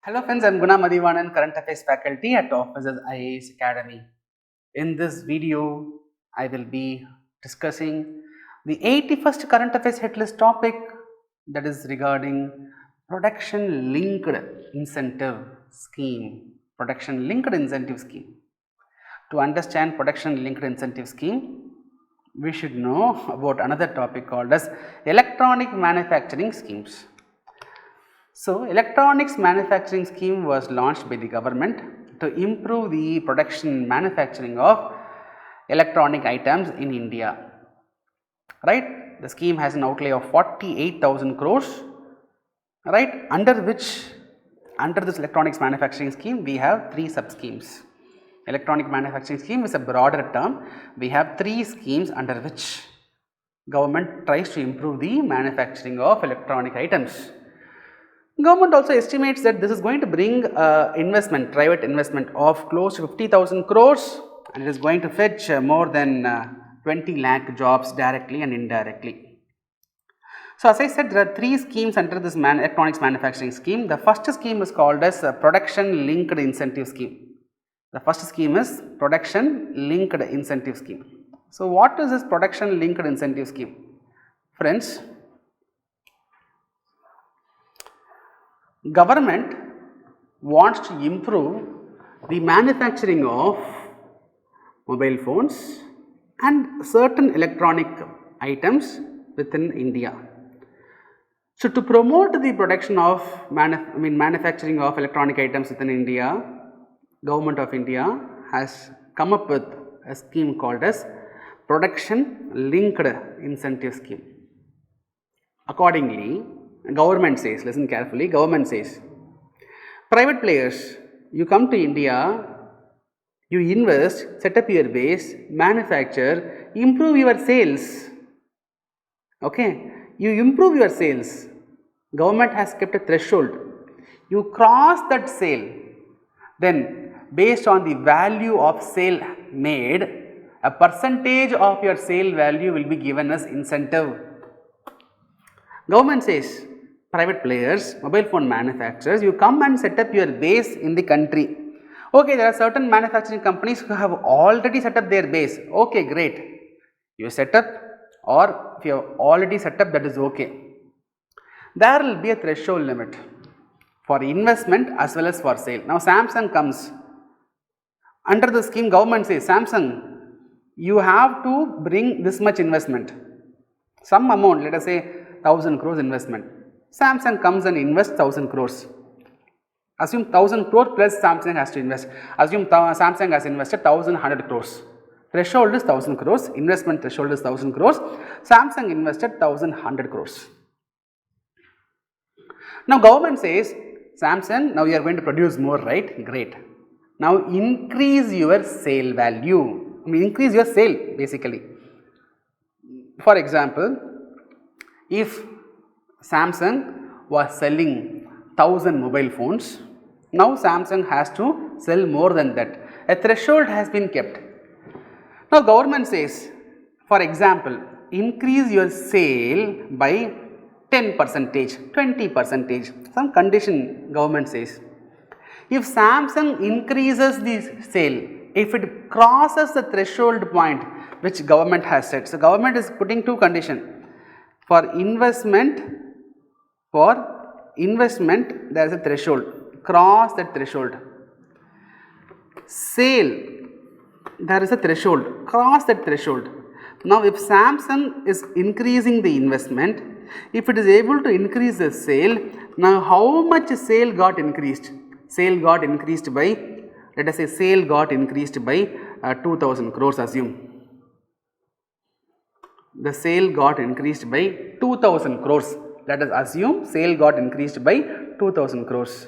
Hello friends, I am Guna Mathivanan, Current Affairs faculty at Officers IAS Academy. In this video, I will be discussing the 81st Current Affairs headless topic, that is regarding production linked incentive scheme. Production linked incentive scheme. To understand production linked incentive scheme, we should know about another topic called as electronic manufacturing schemes. So, electronics manufacturing scheme was launched by the government to improve the production manufacturing of electronic items in India. Right? The scheme has an outlay of 48,000 crores. Right? Under this electronics manufacturing scheme, we have three sub schemes. Electronic manufacturing scheme is a broader term. We have three schemes under which government tries to improve the manufacturing of electronic items. Government also estimates that this is going to bring investment, private investment of close to 50,000 crores, and it is going to fetch more than 20 lakh jobs directly and indirectly. So, as I said, there are three schemes under this electronics manufacturing scheme. The first scheme is called as production linked incentive scheme. The first scheme is production linked incentive scheme. So, what is this production linked incentive scheme? Friends, government wants to improve the manufacturing of mobile phones and certain electronic items within India. So, to promote the production of manufacturing of electronic items within India, Government of India has come up with a scheme called as production linked incentive scheme. Accordingly, government says, listen carefully, government says, private players, you come to India, you invest, set up your base, manufacture, improve your sales. Okay, you improve your sales. Government has kept a threshold. You cross that sale, then based on the value of sale made, a percentage of your sale value will be given as incentive. Government says, private players, mobile phone manufacturers, you come and set up your base in the country. Okay, there are certain manufacturing companies who have already set up their base. Okay, great. You set up, or if you have already set up, that is okay. There will be a threshold limit for investment as well as for sale. Now, Samsung comes. Under the scheme, government says, Samsung, you have to bring this much investment. Some amount, let us say 1000 crores investment. Samsung comes and invests 1000 crores. Assume 1000 crores plus Samsung has to invest. Assume Samsung has invested 1100 crores. Threshold is 1000 crores. Investment threshold is 1000 crores. Samsung invested 1100 crores. Now, government says, Samsung, now you are going to produce more, right? Great. Now, increase your sale value. Increase your sale basically. For example, if Samsung was selling 1000 mobile phones, now Samsung has to sell more than that. A threshold has been kept. Now, government says, for example, increase your sale by 10%, 20%, some condition government says. If Samsung increases the sale, if it crosses the threshold point which government has set, so government is putting two conditions. For investment, there is a threshold, cross that threshold. Sale, there is a threshold, cross that threshold. Now, if Samsung is increasing the investment, if it is able to increase the sale, now how much sale got increased? Sale got increased by, let us say sale got increased by 2000 crores, assume. The sale got increased by 2000 crores. Let us assume sale got increased by 2000 crores.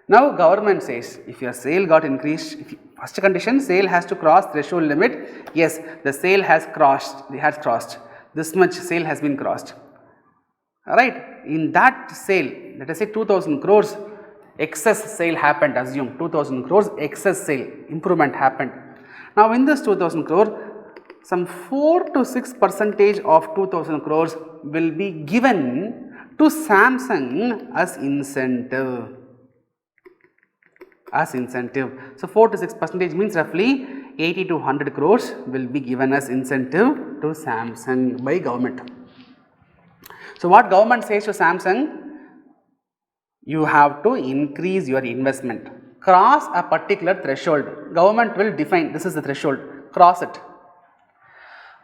Now, government says, if your sale got increased, first condition, sale has to cross threshold limit. Yes, the sale has crossed, this much sale has been crossed. Alright, in that sale, let us say 2000 crores excess sale happened, assume 2000 crores excess sale, improvement happened. Now, in this 2000 crore, some 4 to 6% of 2000 crores will be given to Samsung as incentive. as incentive. So 4 to 6% means roughly 80 to 100 crores will be given as incentive to Samsung by government. So what government says to Samsung? You have to increase your investment. Cross a particular threshold. Government will define this is the threshold. Cross it.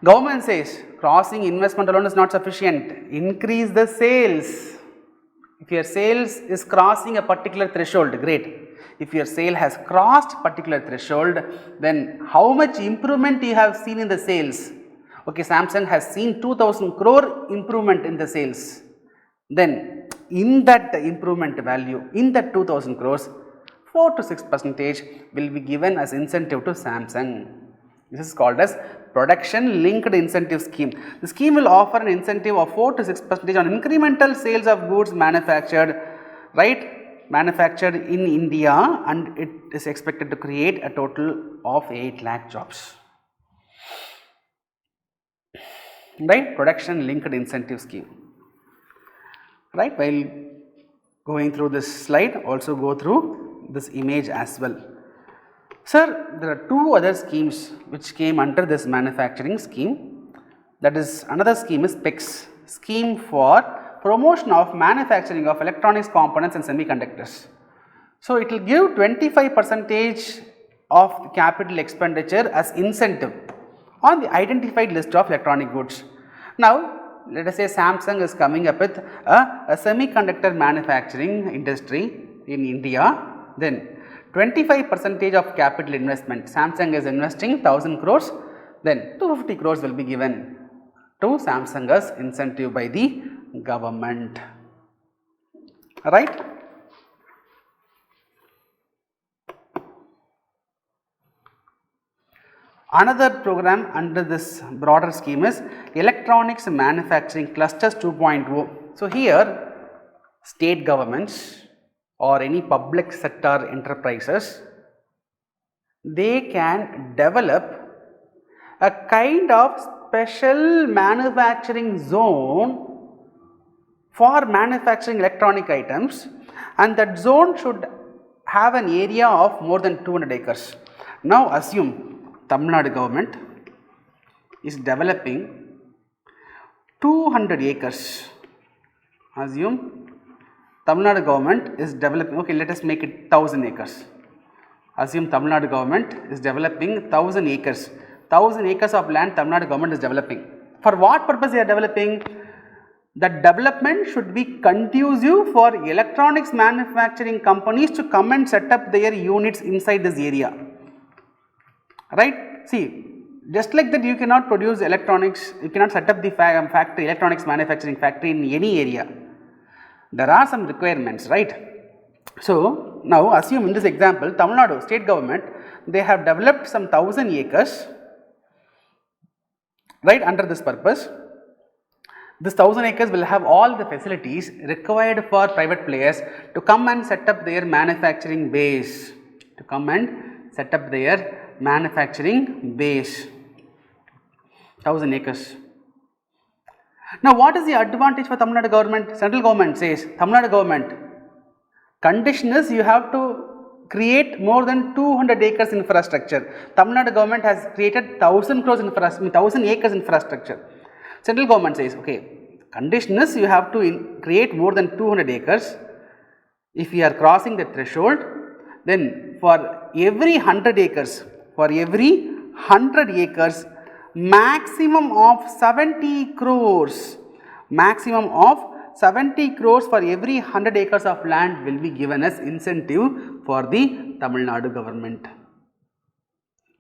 Government says crossing investment alone is not sufficient. Increase the sales. If your sales is crossing a particular threshold, great. If your sale has crossed particular threshold, then how much improvement you have seen in the sales? Okay, Samsung has seen 2000 crore improvement in the sales. Then in that improvement value, in that 2000 crores, 4 to 6% will be given as incentive to Samsung. This is called as production linked incentive scheme. The scheme will offer an incentive of 4 to 6% on incremental sales of goods manufactured, manufactured in India, and it is expected to create a total of 8 lakh jobs. Production linked incentive scheme. While going through this slide, also go through this image as well. Sir, there are 2 other schemes which came under this manufacturing scheme. That is, another scheme is PEX, scheme for promotion of manufacturing of electronics components and semiconductors. So it will give 25% of capital expenditure as incentive on the identified list of electronic goods. Now, let us say Samsung is coming up with a semiconductor manufacturing industry in India, then 25% of capital investment. Samsung is investing 1000 crores, then 250 crores will be given to Samsung as incentive by the government. Another program under this broader scheme is Electronics Manufacturing Clusters 2.0. So here state governments or any public sector enterprises, they can develop a kind of special manufacturing zone for manufacturing electronic items, and that zone should have an area of more than 200 acres. Now assume Tamil Nadu government is developing 200 acres. Assume Tamil Nadu government is developing, okay, let us make it 1000 acres. Assume Tamil Nadu government is developing 1000 acres. 1000 acres of land Tamil Nadu government is developing. For what purpose they are developing? The development should be conducive for electronics manufacturing companies to come and set up their units inside this area. See, just like that you cannot produce electronics, you cannot set up the factory, electronics manufacturing factory in any area. There are some requirements, So now assume in this example, Tamil Nadu state government, they have developed some 1000 acres, under this purpose. This 1000 acres will have all the facilities required for private players to come and set up their manufacturing base, manufacturing base. 1000 acres. Now what is the advantage for Tamil Nadu government? Central government says, Tamil Nadu government, condition is you have to create more than 200 acres infrastructure. Tamil Nadu government has created 1000 crores infrastructure, 1000 acres infrastructure. Central government says, okay, condition is you have to create more than 200 acres. If you are crossing the threshold, then for every 100 acres, maximum of 70 crores, for every 100 acres of land will be given as incentive for the Tamil Nadu government.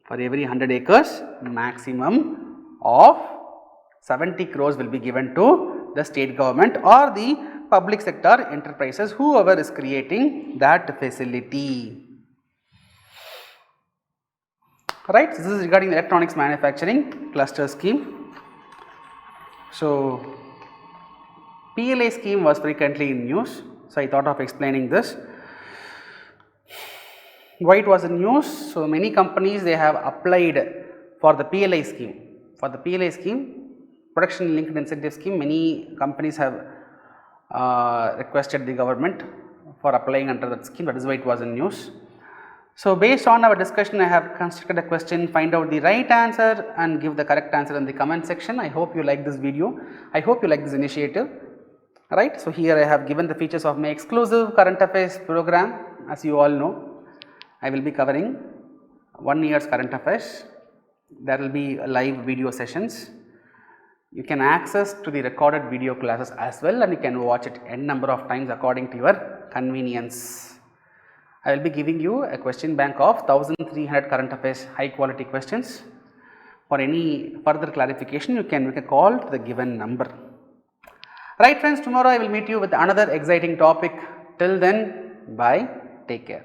For every 100 acres, maximum of 70 crores will be given to the state government or the public sector enterprises, whoever is creating that facility. This is regarding the electronics manufacturing cluster scheme. So PLI scheme was frequently in news, so I thought of explaining this. Why it was in news? So many companies, they have applied for the PLI scheme. For the PLI scheme, production linked incentive scheme, many companies have requested the government for applying under that scheme. That is why it was in news. So, based on our discussion, I have constructed a question, find out the right answer and give the correct answer in the comment section. I hope you like this video. I hope you like this initiative. Right. So, here I have given the features of my exclusive current affairs program. As you all know, I will be covering 1 year's current affairs. There will be live video sessions. You can access to the recorded video classes as well, and you can watch it n number of times according to your convenience. I will be giving you a question bank of 1300 current affairs high quality questions. For any further clarification, you can make a call to the given number. Right friends, tomorrow I will meet you with another exciting topic. Till then, bye, take care.